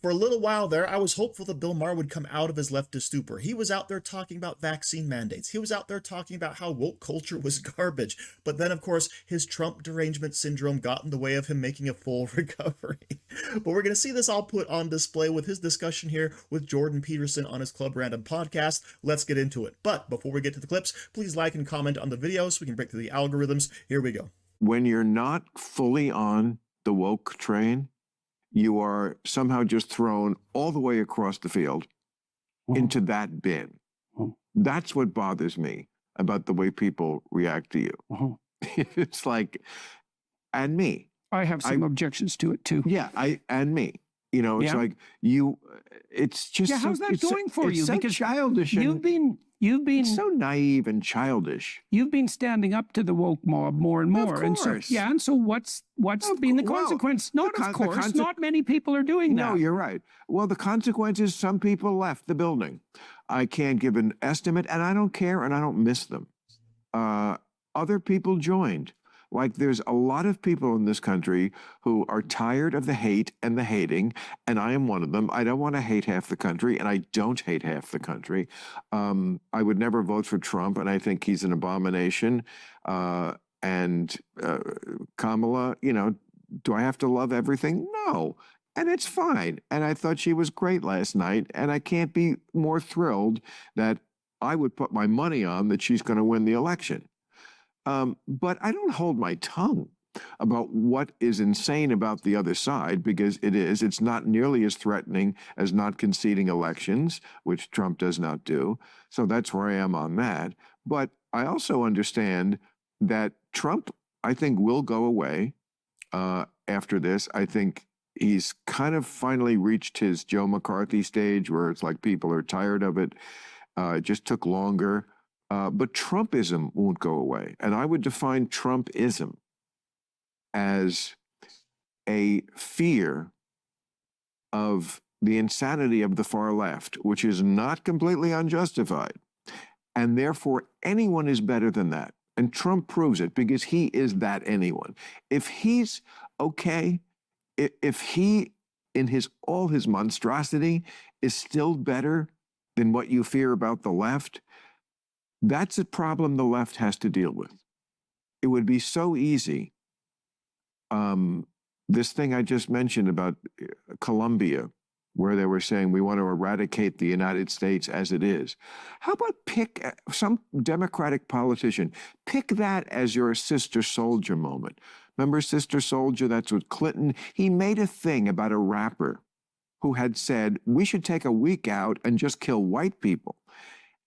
For a little while there, I was hopeful that Bill Maher would come out of his leftist stupor. He was out there talking about vaccine mandates. He was out there talking about how woke culture was garbage. But then, of course, his Trump derangement syndrome got in the way of him making a full recovery. But we're going to see this all put on display with his discussion here with Jordan Peterson on his Club Random podcast. Let's get into it. But before we get to the clips, please like and comment on the video so we can break through the algorithms. Here we go. When you're not fully on the woke train, you are somehow just thrown all the way across the field into that bin. That's what bothers me about the way people react to you. It's like, and me. I have some objections to it too. Yeah, and me. You know, it's like it's just how's that going for you? So because childish. You've been it's so naive and childish. You've been standing up to the woke mob more and more. Of course. And so what's been the consequence? Of course. Not many people are doing that. No, you're right. Well, the consequence is some people left the building. I can't give an estimate, and I don't care, and I don't miss them. Other people joined. Like, there's a lot of people in this country who are tired of the hate and the hating, and I am one of them. I don't want to hate half the country, and I don't hate half the country. I would never vote for Trump, and I think he's an abomination. And Kamala, you know, do I have to love everything? No. And it's fine. And I thought she was great last night, and I can't be more thrilled that I would put my money on that she's going to win the election. But I don't hold my tongue about what is insane about the other side, because it's not nearly as threatening as not conceding elections, which Trump does not do. So that's where I am on that. But I also understand that Trump, I think, will go away after this. I think he's kind of finally reached his Joe McCarthy stage where it's like people are tired of it. It just took longer. But Trumpism won't go away. And I would define Trumpism as a fear of the insanity of the far left, which is not completely unjustified. And therefore, anyone is better than that. And Trump proves it because he is that anyone. If he's okay, if he, in all his monstrosity, is still better than what you fear about the left, that's a problem the left has to deal with. It would be so easy. This thing I just mentioned about Colombia, where they were saying we want to eradicate the United States as it is. How about pick some Democratic politician, pick that as your Sister Soldier moment. Remember Sister Soldier? That's what Clinton, he made a thing about a rapper who had said, we should take a week out and just kill white people.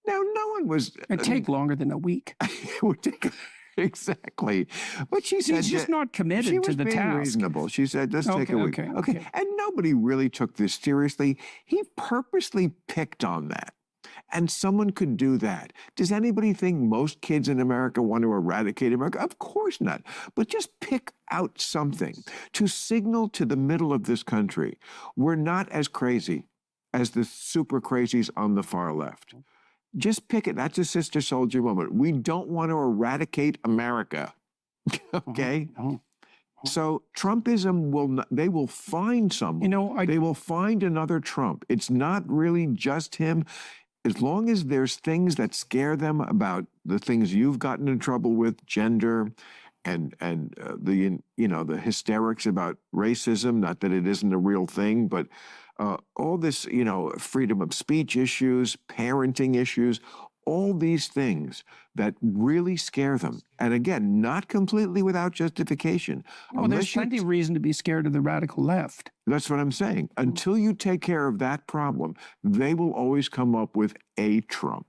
Now, no one was... It'd take longer than a week. It would take... Exactly. But she said... She's just not committed to the task. She was being reasonable. She said, let's take a week. Okay. And nobody really took this seriously. He purposely picked on that. And someone could do that. Does anybody think most kids in America want to eradicate America? Of course not. But just pick out something to signal to the middle of this country, we're not as crazy as the super crazies on the far left. Just pick it. That's a Sister Soldier moment. We don't want to eradicate America. Okay? So Trumpism will not, they will find someone. You know, they will find another Trump. It's not really just him. As long as there's things that scare them about the things you've gotten in trouble with, gender, and the, you know, the hysterics about racism, not that it isn't a real thing, but all this, you know, freedom of speech issues, parenting issues, all these things that really scare them. And again, not completely without justification. Well, there's plenty of reason to be scared of the radical left. That's what I'm saying. Until you take care of that problem, they will always come up with a Trump.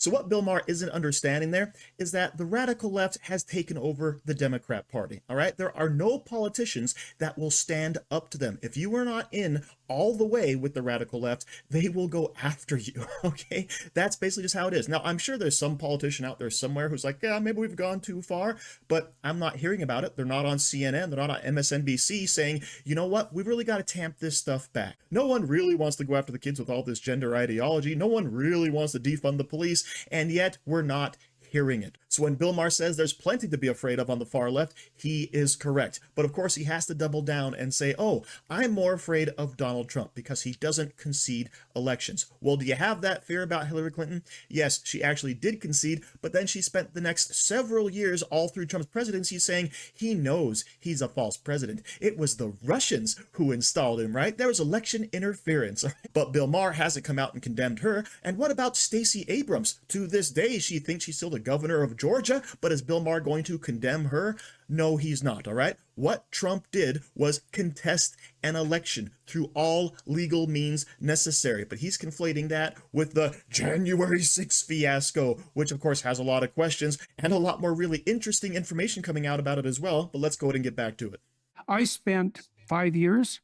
So what Bill Maher isn't understanding there is that the radical left has taken over the Democrat Party, all right? There are no politicians that will stand up to them. If you are not in all the way with the radical left, they will go after you, okay? That's basically just how it is. Now, I'm sure there's some politician out there somewhere who's like, yeah, maybe we've gone too far, but I'm not hearing about it. They're not on CNN. They're not on MSNBC saying, you know what? We've really got to tamp this stuff back. No one really wants to go after the kids with all this gender ideology. No one really wants to defund the police. And yet we're not hearing it. So when Bill Maher says there's plenty to be afraid of on the far left, he is correct. But of course, he has to double down and say, oh, I'm more afraid of Donald Trump because he doesn't concede elections. Well, do you have that fear about Hillary Clinton? Yes, she actually did concede, but then she spent the next several years all through Trump's presidency saying he knows he's a false president. It was the Russians who installed him, right? There was election interference. But Bill Maher hasn't come out and condemned her. And what about Stacey Abrams? To this day, she thinks she's still the governor of Georgia, but is Bill Maher going to condemn her? No, he's not, all right? What Trump did was contest an election through all legal means necessary, but he's conflating that with the January 6th fiasco, which of course has a lot of questions and a lot more really interesting information coming out about it as well, but let's go ahead and get back to it. I spent 5 years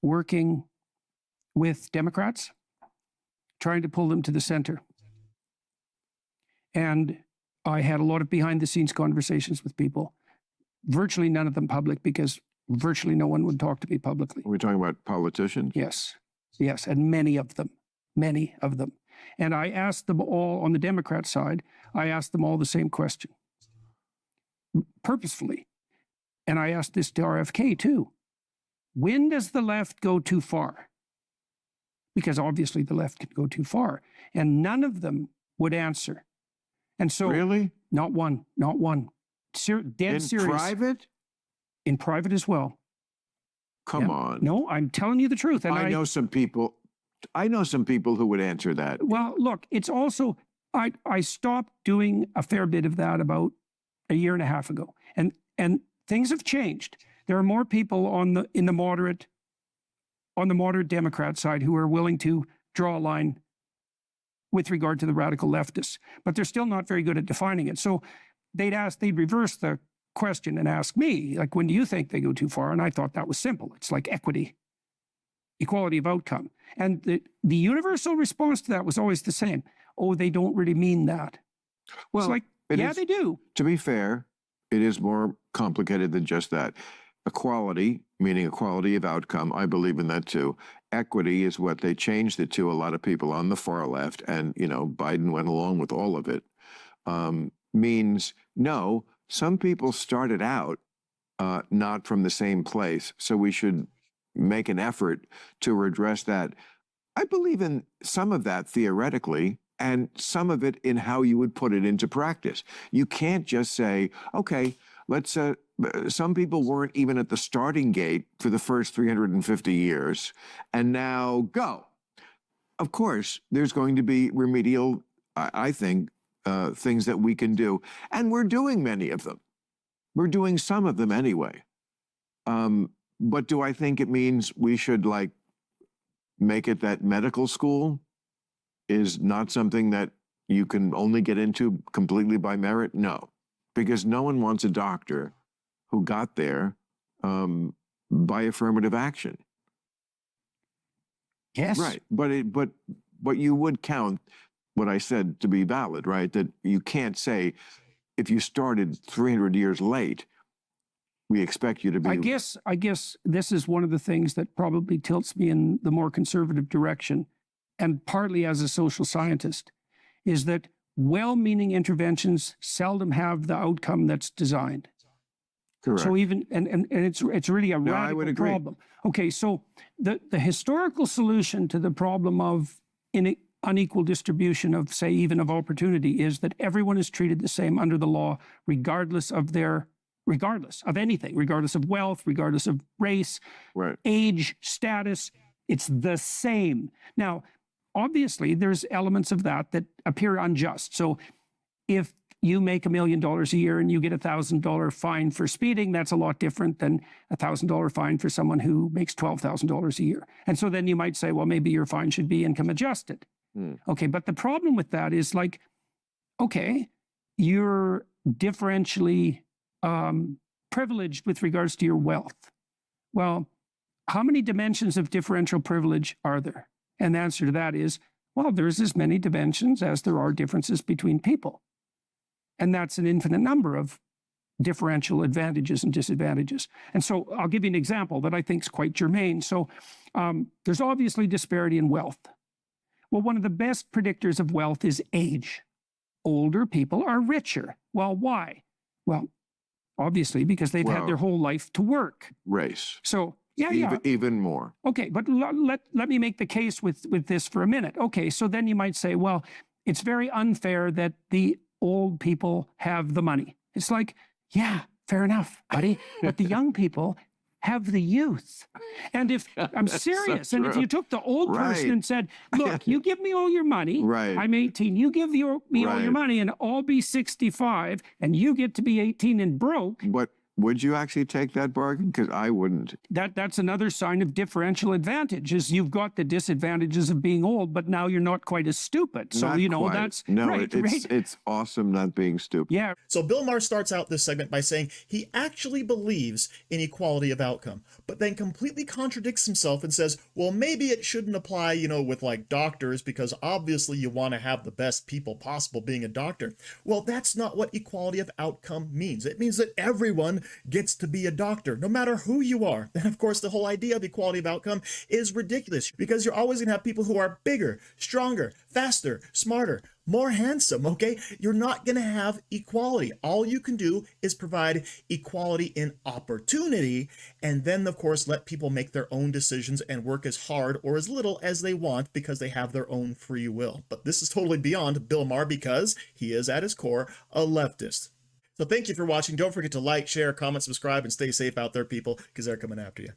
working with Democrats, trying to pull them to the center. And I had a lot of behind-the-scenes conversations with people, virtually none of them public, because virtually no one would talk to me publicly. We're talking about politicians? Yes, yes, and many of them. And I asked them all, on the Democrat side, I asked them all the same question, purposefully. And I asked this to RFK too. When does the left go too far? Because obviously the left can go too far. And none of them would answer. And so, really? Not one. Dead serious. In private? In private as well. Come on. No, I'm telling you the truth. And I know some people who would answer that. Well, look, it's also, I stopped doing a fair bit of that about a year and a half ago. And things have changed. There are more people on the moderate Democrat side who are willing to draw a line with regard to the radical leftists, but they're still not very good at defining it. So they'd reverse the question and ask me, like, when do you think they go too far? And I thought that was simple. It's like equality of outcome. And the universal response to that was always the same. Oh, they don't really mean that. Well, it's like, yeah, they do. To be fair, it is more complicated than just that. Equality, meaning equality of outcome, I believe in that too. Equity is what they changed it to, a lot of people on the far left, and, Biden went along with all of it, means, no, some people started out not from the same place, so we should make an effort to redress that. I believe in some of that theoretically, and some of it in how you would put it into practice. You can't just say, okay, let's, some people weren't even at the starting gate for the first 350 years, and now go. Of course, there's going to be remedial, I think, things that we can do, and we're doing many of them. We're doing some of them anyway. But do I think it means we should, like, make it that medical school is not something that you can only get into completely by merit? No, because no one wants a doctor who got there by affirmative action. Yes. Right. But you would count what I said to be valid, right? That you can't say, if you started 300 years late, we expect you to be. I guess this is one of the things that probably tilts me in the more conservative direction, and partly as a social scientist, is that well-meaning interventions seldom have the outcome that's designed. Correct. So even and it's really a radical problem. Okay, so the historical solution to the problem of unequal distribution of, say, even of opportunity, is that everyone is treated the same under the law, regardless of anything, regardless of wealth, regardless of race, right, age, status. It's the same. Now, obviously, there's elements of that appear unjust. So if you make $1 million a year and you get $1,000 fine for speeding, that's a lot different than $1,000 fine for someone who makes $12,000 a year. And so then you might say, well, maybe your fine should be income adjusted. Okay, but the problem with that is, like, okay, you're differentially privileged with regards to your wealth. Well, how many dimensions of differential privilege are there? And the answer to that is, well, there's as many dimensions as there are differences between people. And that's an infinite number of differential advantages and disadvantages. And so I'll give you an example that I think is quite germane. So there's obviously disparity in wealth. Well, one of the best predictors of wealth is age. older people are richer. Well, why? Well, obviously, because they've had their whole life to work. Race. So, yeah. Even more. Okay, but let me make the case with this for a minute. Okay, so then you might say, well, it's very unfair that the old people have the money. It's like, yeah, fair enough, buddy. But the young people have the youth. And if I'm serious, and if you took the old person and said, look, you give me all your money, I'm 18, you give me all your money, and I'll be 65, and you get to be 18 and broke. But would you actually take that bargain? Because I wouldn't. That's another sign of differential advantage, is you've got the disadvantages of being old, but now you're not quite as stupid. So, Not quite. that's no, right. It's awesome not being stupid. Yeah. So Bill Maher starts out this segment by saying he actually believes in equality of outcome, but then completely contradicts himself and says, well, maybe it shouldn't apply, with like doctors, because obviously you want to have the best people possible being a doctor. Well, that's not what equality of outcome means. It means that everyone gets to be a doctor, no matter who you are. And of course, the whole idea of equality of outcome is ridiculous, because you're always going to have people who are bigger, stronger, faster, smarter, more handsome, okay? You're not going to have equality. All you can do is provide equality in opportunity, and then, of course, let people make their own decisions and work as hard or as little as they want, because they have their own free will. But this is totally beyond Bill Maher, because he is at his core a leftist. So thank you for watching. Don't forget to like, share, comment, subscribe, and stay safe out there, people, because they're coming after you.